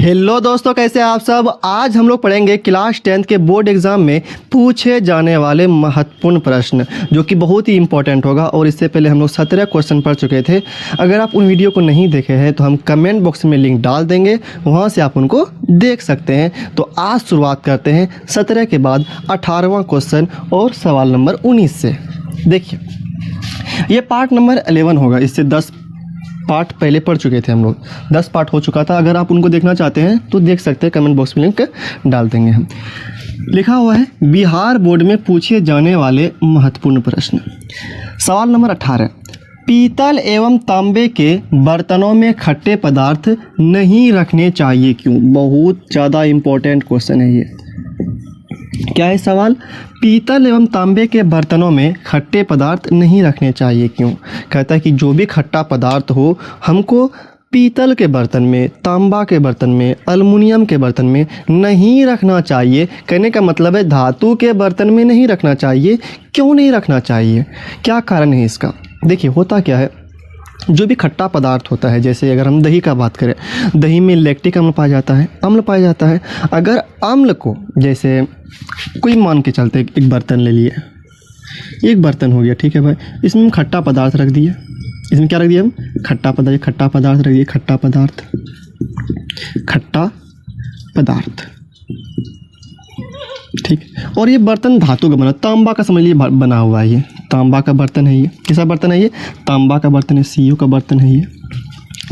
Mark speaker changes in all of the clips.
Speaker 1: Hello दोस्तों, कैसे आप सब। आज हम लोग पढ़ेंगे क्लास 10th के बोर्ड एग्जाम में पूछे जाने वाले महत्वपूर्ण प्रश्न, जो कि बहुत ही इंपॉर्टेंट होगा। और इससे पहले हम लोग 17 क्वेश्चन पढ़ चुके थे। अगर आप उन वीडियो को नहीं देखे हैं तो हम कमेंट बॉक्स में लिंक डाल देंगे, वहां से आप उनको देख सकते हैं। तो आज शुरुआत करते हैं 17 के बाद 18वां क्वेश्चन और सवाल नंबर 19 से। देखिए, ये पार्ट नंबर 11 होगा। इससे 10 पार्ट पहले पढ़ चुके थे हम लोग, 10 पार्ट हो चुका था। अगर आप उनको देखना चाहते हैं तो देख सकते हैं, कमेंट बॉक्स में लिंक डाल देंगे हम। लिखा हुआ है बिहार बोर्ड में पूछे जाने वाले महत्वपूर्ण प्रश्न। सवाल नंबर 18, पीतल एवं तांबे के बर्तनों में खट्टे पदार्थ नहीं रखने चाहिए, क्यों? बहुत ज़्यादा इम्पोर्टेंट क्वेश्चन है ये। क्या है सवाल? पीतल एवं तांबे के बर्तनों में खट्टे पदार्थ नहीं रखने चाहिए, क्यों? कहता है कि जो भी खट्टा पदार्थ हो, हमको पीतल के बर्तन में, तांबा के बर्तन में, एल्युमिनियम के बर्तन में नहीं रखना चाहिए। कहने का मतलब है धातु के बर्तन में नहीं रखना चाहिए। क्यों नहीं रखना चाहिए? क्या कारण है इसका? देखिए, होता क्या है, जो भी खट्टा पदार्थ होता है, जैसे अगर हम दही का बात करें, दही में लैक्टिक अम्ल पाया जाता है, अम्ल पाया जाता है। अगर अम्ल को, जैसे कोई मान के चलते एक बर्तन ले लिए, एक बर्तन हो गया, ठीक है भाई, इसमें हम खट्टा पदार्थ रख दिए। इसमें क्या रख दिया हम? खट्टा पदार्थ रख दिए, खट्टा पदार्थ, ठीक। और ये बर्तन धातु का बना, तांबा का समझ लिए बना हुआ है। ये तांबा का बर्तन है। ये किसा बर्तन है? ये तांबा का बर्तन है, सीयू का बर्तन है ये।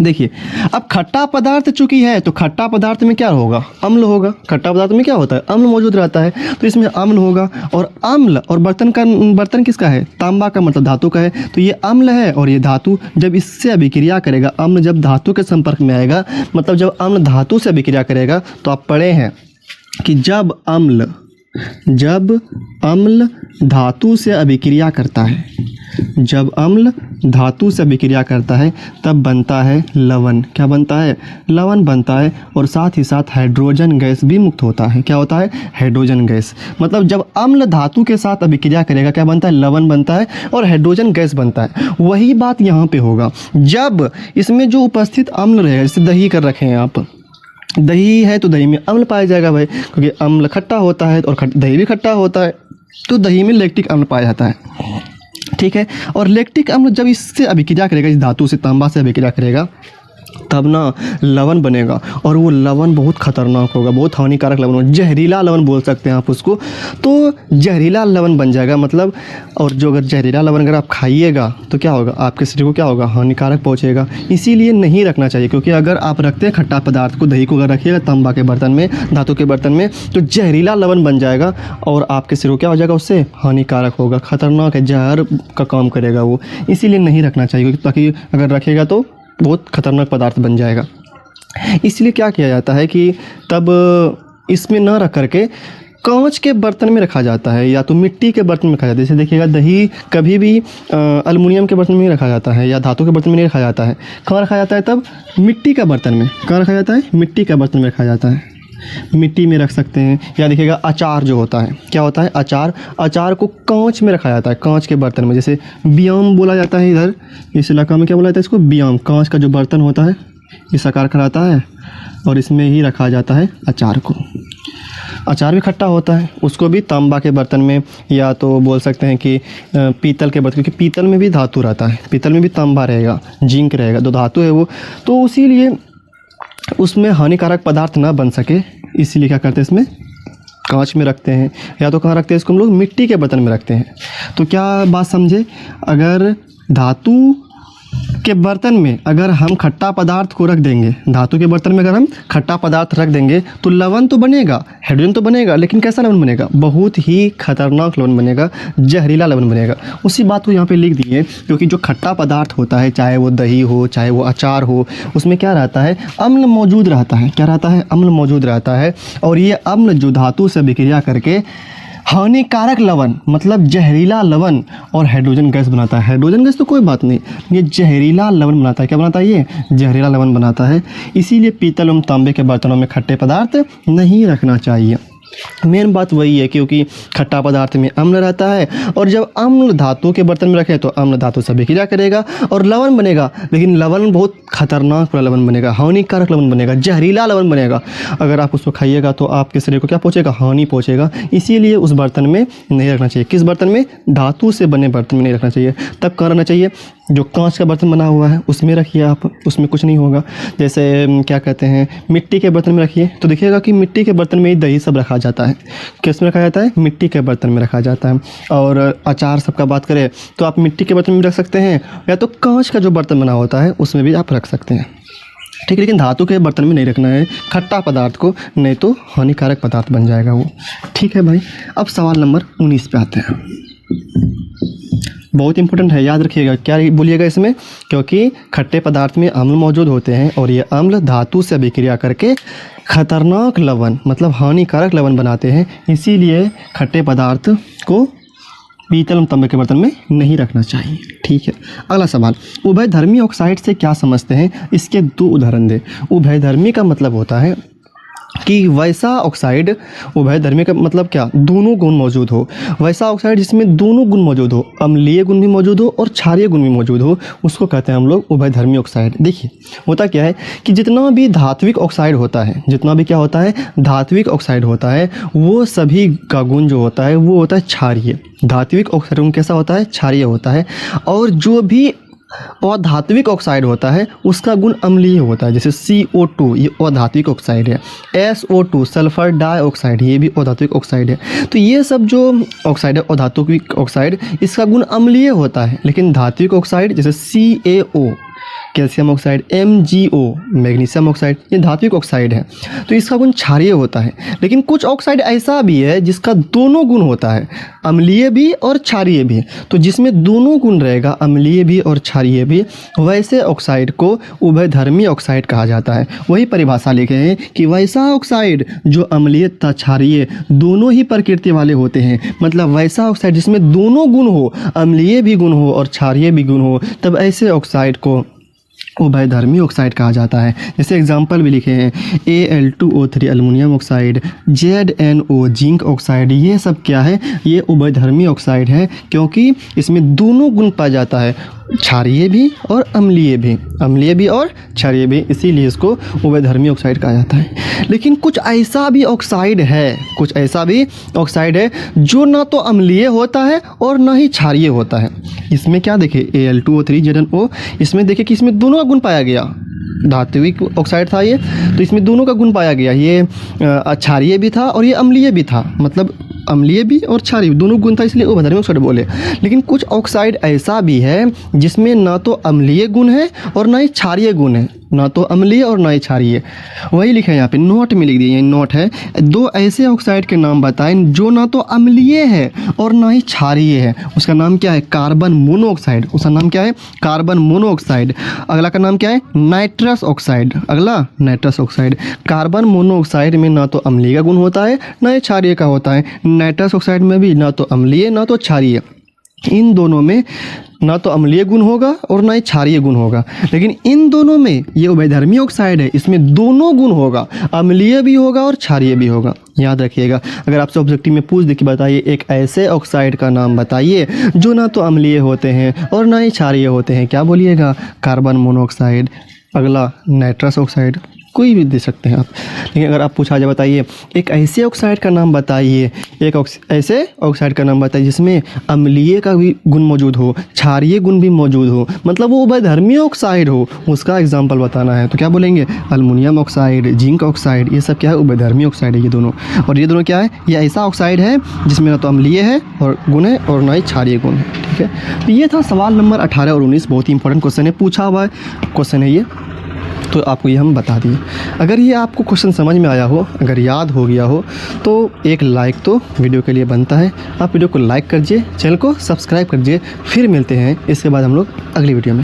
Speaker 1: देखिए, अब खट्टा पदार्थ चूंकि है तो खट्टा पदार्थ में क्या होगा? अम्ल होगा। खट्टा पदार्थ में क्या होता है? अम्ल मौजूद रहता है, तो इसमें अम्ल होगा। और अम्ल, और बर्तन किसका है? तांबा का, मतलब धातु का है। तो ये अम्ल है और ये धातु, जब इससे अभिक्रिया करेगा, अम्ल जब धातु के संपर्क में आएगा, मतलब जब अम्ल धातु से अभिक्रिया करेगा, तो आप पढ़े हैं कि जब अम्ल धातु से अभिक्रिया करता है, जब अम्ल धातु से अभिक्रिया करता है, तब बनता है लवण। क्या बनता है? लवण बनता है। और साथ ही साथ हाइड्रोजन गैस भी मुक्त होता है। क्या होता है? Hydrogen gas. मतलब जब अम्ल धातु के साथ अभिक्रिया करेगा, क्या बनता है? लवण बनता है और हाइड्रोजन गैस बनता है। वही बात यहाँ पे होगा। जब इसमें जो उपस्थित अम्ल रहेगा, जैसे दही कर रखे हैं आप, दही है तो दही में अम्ल पाया जाएगा भाई, क्योंकि अम्ल खट्टा होता है और दही भी खट्टा होता है, तो दही में लैक्टिक अम्ल पाया जाता है, ठीक है। और लैक्टिक अम्ल जब इससे अभिक्रिया करेगा, इस धातु से, तांबा से अभिक्रिया करेगा, तब ना लवण बनेगा। और वो लवण बहुत खतरनाक होगा, बहुत हानिकारक लवण होगा, जहरीला लवण बोल सकते हैं आप उसको। तो जहरीला लवण बन जाएगा, मतलब, और जो अगर जहरीला लवण अगर आप खाइएगा तो क्या होगा? आपके शरीर को क्या होगा? हानिकारक पहुंचेगा। इसीलिए नहीं रखना चाहिए, क्योंकि अगर आप रखते हैं खट्टा पदार्थ को, दही को अगर रखिएगा तांबा के बर्तन में, धातु के बर्तन में, तो जहरीला लवण बन जाएगा और आपके शरीर को क्या हो जाएगा? उससे हानिकारक होगा, खतरनाक है, जहर का काम करेगा वो। इसीलिए नहीं रखना चाहिए, ताकि अगर रखेगा तो बहुत खतरनाक पदार्थ बन जाएगा। इसलिए क्या किया जाता है कि तब इसमें ना रख करके कांच के बर्तन में रखा जाता है, या तो मिट्टी के बर्तन में रखा जाता है। जैसे देखिएगा, दही कभी भी एल्युमिनियम के बर्तन में रखा जाता है, या धातु के बर्तन में नहीं रखा जाता है। कहाँ रखा जाता है? तब मिट्टी का बर्तन में। कहाँ रखा जाता है? मिट्टी का बर्तन में रखा जाता है। मिट्टी में रख सकते हैं। या देखिएगा, अचार जो होता है, क्या होता है? अचार को कांच में रखा जाता है, कांच के बर्तन में। जैसे बियाम बोला जाता है, इधर इस इलाका में क्या बोला जाता है इसको? बियाम। कांच का जो बर्तन होता है, इस आकार का रहता है, और इसमें ही रखा जाता है अचार को। अचार भी खट्टा होता है, उसको भी तांबा के बर्तन में, या तो बोल सकते हैं कि पीतल के बर्तन, क्योंकि पीतल में भी धातु रहता है, पीतल में भी तांबा रहेगा, जिंक रहेगा, तो धातु है वो, तो इसीलिए उसमें हानिकारक पदार्थ ना बन सके, इसीलिए क्या करते हैं, इसमें कांच में रखते हैं। या तो कहाँ रखते हैं इसको? हम लोग मिट्टी के बर्तन में रखते हैं। तो क्या बात समझे? अगर धातु के बर्तन में अगर हम खट्टा पदार्थ को रख देंगे, धातु के बर्तन में अगर हम खट्टा पदार्थ रख देंगे, तो लवण तो बनेगा, हाइड्रोजन तो बनेगा, लेकिन कैसा लवण बनेगा? बहुत ही खतरनाक लवण बनेगा, जहरीला लवण बनेगा। उसी बात को यहाँ पे लिख दिए, क्योंकि जो खट्टा पदार्थ होता है, चाहे वो दही हो, चाहे वो अचार हो, उसमें क्या रहता है? अम्ल मौजूद रहता है। क्या रहता है? अम्ल मौजूद रहता है। और ये अम्ल जो धातु से अभिक्रिया करके हानिकारक लवण, मतलब जहरीला लवण और हाइड्रोजन गैस बनाता है। हाइड्रोजन गैस तो कोई बात नहीं, ये जहरीला लवण बनाता है। क्या बनाता है? ये जहरीला लवण बनाता है। इसीलिए पीतल एवं तांबे के बर्तनों में खट्टे पदार्थ नहीं रखना चाहिए। मेन बात वही है, क्योंकि खट्टा पदार्थ में अम्ल रहता है, और जब अम्ल धातु के बर्तन में रखें तो अम्ल धातु से अभिक्रिया करेगा और लवण बनेगा। लेकिन लवण बहुत खतरनाक वाला लवण बनेगा, हानिकारक लवण बनेगा, जहरीला लवण बनेगा। अगर आप उसको खाइएगा तो आपके शरीर को क्या पहुँचेगा, हानि पहुँचेगा। इसीलिए उस बर्तन में नहीं रखना चाहिए। किस बर्तन में, धातु से बने बर्तन में नहीं रखना चाहिए। तब कहाँ रखना चाहिए, जो कांच का बर्तन बना हुआ है उसमें रखिए आप, उसमें कुछ नहीं होगा। जैसे क्या कहते हैं, मिट्टी के बर्तन में रखिए तो देखिएगा कि मिट्टी के बर्तन में ही दही सब रखा जाता है। किस में रखा जाता है, मिट्टी के बर्तन में रखा जाता है। और अचार सबका बात करें तो आप मिट्टी के बर्तन में रख सकते हैं, या तो कांच का जो बर्तन बना होता है उसमें भी आप रख सकते हैं, ठीक है। लेकिन धातु के बर्तन में नहीं रखना है खट्टा पदार्थ को, नहीं तो हानिकारक पदार्थ बन जाएगा वो, ठीक है भाई। अब सवाल नंबर 19 पे आते हैं। बहुत इंपॉर्टेंट है, याद रखिएगा। क्या बोलिएगा इसमें, क्योंकि खट्टे पदार्थ में अम्ल मौजूद होते हैं और ये अम्ल धातु से अभिक्रिया करके खतरनाक लवण मतलब हानिकारक लवण बनाते हैं। इसीलिए खट्टे पदार्थ को पीतल और तांबे के बर्तन में नहीं रखना चाहिए, ठीक है। अगला सवाल, उभयधर्मी ऑक्साइड से क्या समझते हैं, इसके 2 उदाहरण दें। उभयधर्मी का मतलब होता है कि वैसा ऑक्साइड, उभयधर्मी का मतलब क्या, दोनों गुण मौजूद हो। वैसा ऑक्साइड जिसमें दोनों गुण मौजूद हो, अम्लीय गुण भी मौजूद हो और क्षारीय गुण भी मौजूद हो, उसको कहते हैं हम लोग उभयधर्मी ऑक्साइड। देखिए होता क्या है कि जितना भी धात्विक ऑक्साइड होता है, जितना भी क्या होता है, धात्विक ऑक्साइड होता है, वो सभी का गुण जो होता है वो होता है क्षारीय। धात्विक ऑक्साइड गुण कैसा होता है, क्षारीय होता है। और जो भी अधात्विक ऑक्साइड होता है उसका गुण अम्लीय होता है। जैसे CO2 ये अधात्विक ऑक्साइड है, SO2 सल्फर डाइऑक्साइड ये भी अधात्विक ऑक्साइड है। तो ये सब जो ऑक्साइड है अधात्विक ऑक्साइड, इसका गुण अम्लीय होता है। लेकिन धात्विक ऑक्साइड जैसे CaO calcium oxide, MgO magnesium oxide, ये धात्विक ऑक्साइड है, तो इसका गुण क्षारीय होता है। लेकिन कुछ ऑक्साइड ऐसा भी है जिसका दोनों गुण होता है, अम्लीय भी और क्षारीय भी। तो जिसमें दोनों गुण रहेगा, अम्लीय भी और क्षारीय भी, वैसे ऑक्साइड को उभयधर्मी ऑक्साइड कहा जाता है। वही परिभाषा लिखे हैं कि वैसा ऑक्साइड जो अम्लीय तथा क्षारीय दोनों ही प्रकृति वाले होते हैं, मतलब वैसा ऑक्साइड जिसमें दोनों गुण हो, अम्लीय भी गुण हो और क्षारीय भी गुण हो, तब ऐसे ऑक्साइड को उभयधर्मी ऑक्साइड कहा जाता है। जैसे एग्जाम्पल भी लिखे हैं, Al2O3 aluminium oxide, ZnO zinc oxide, ये सब क्या है, ये उभयधर्मी ऑक्साइड है, क्योंकि इसमें दोनों गुण पाया जाता है, क्षारीय भी और अम्लीय भी, अम्लीय भी और क्षारीय भी, इसीलिए इसको उभयधर्मी ऑक्साइड कहा जाता है। लेकिन कुछ ऐसा भी ऑक्साइड है, कुछ ऐसा भी ऑक्साइड है जो ना तो अम्लीय होता है और ना ही क्षारीय होता है। इसमें क्या देखे, Al2O3 ZnO, इसमें देखे कि इसमें दोनों का गुण पाया गया। धात्विक ऑक्साइड था ये, तो इसमें दोनों का गुण पाया गया, ये क्षारीय भी था और ये अम्लीय भी था, मतलब अम्लीय भी और क्षारीय दोनों गुण था, इसलिए उभयधर्मी ऑक्साइड बोले। लेकिन कुछ ऑक्साइड ऐसा भी है जिसमें ना तो अम्लीय गुण है और ना ही क्षारीय गुण है, ना तो अम्लीय और ना ही क्षारीय। वही लिखा है यहाँ पे, नोट में लिख दिए, नोट है, 2 ऐसे ऑक्साइड के नाम बताएं जो ना तो अम्लीय है और ना ही क्षारीय है। उसका नाम क्या है, कार्बन मोनोऑक्साइड। उसका नाम क्या है, कार्बन मोनोऑक्साइड। अगला का नाम क्या है, नाइट्रस ऑक्साइड। अगला नाइट्रस ऑक्साइड। कार्बन मोनोऑक्साइड में ना तो अम्लीय का गुण होता है ना ही क्षारीय का होता है। नाइट्रस ऑक्साइड में भी ना तो अम्लीय ना तो क्षारीय, इन दोनों में ना तो अम्लीय गुण होगा और ना ही क्षारीय गुण होगा। लेकिन इन दोनों में ये उभयधर्मी ऑक्साइड है, इसमें दोनों गुण होगा, अम्लीय भी होगा और क्षारीय भी होगा। याद रखिएगा, अगर आपसे ऑब्जेक्टिव में पूछ दे कि बताइए एक ऐसे ऑक्साइड का नाम बताइए जो ना तो अम्लीय होते हैं और ना ही क्षारीय होते हैं, क्या बोलिएगा, कार्बन मोनोऑक्साइड। अगला नाइट्रस ऑक्साइड, कोई भी दे सकते हैं आप। लेकिन अगर आप पूछा जाए बताइए एक ऐसे ऑक्साइड का नाम बताइए, एक ऐसे ऑक्साइड का नाम बताइए जिसमें अम्लीय का भी गुण मौजूद हो, क्षारीय गुण भी मौजूद हो, मतलब वो उभयधर्मी ऑक्साइड हो, उसका एग्जाम्पल बताना है, तो क्या बोलेंगे, एल्युमिनियम ऑक्साइड, जिंक ऑक्साइड, ये सब क्या है, उभयधर्मी ऑक्साइड है ये दोनों। और ये दोनों क्या है, ये ऐसा ऑक्साइड है जिसमें ना तो अम्लीय है और गुण है और ना ही क्षारीय गुण है, ठीक है। तो ये था सवाल नंबर 18 और 19, बहुत ही इंपॉर्टेंट क्वेश्चन है, पूछा हुआ क्वेश्चन है ये, तो आपको ये हम बता दिए। अगर ये आपको क्वेश्चन समझ में आया हो, अगर याद हो गया हो, तो एक लाइक तो वीडियो के लिए बनता है। आप वीडियो को लाइक कीजिए, चैनल को सब्सक्राइब कीजिए। फिर मिलते हैं इसके बाद हम लोग अगली वीडियो में।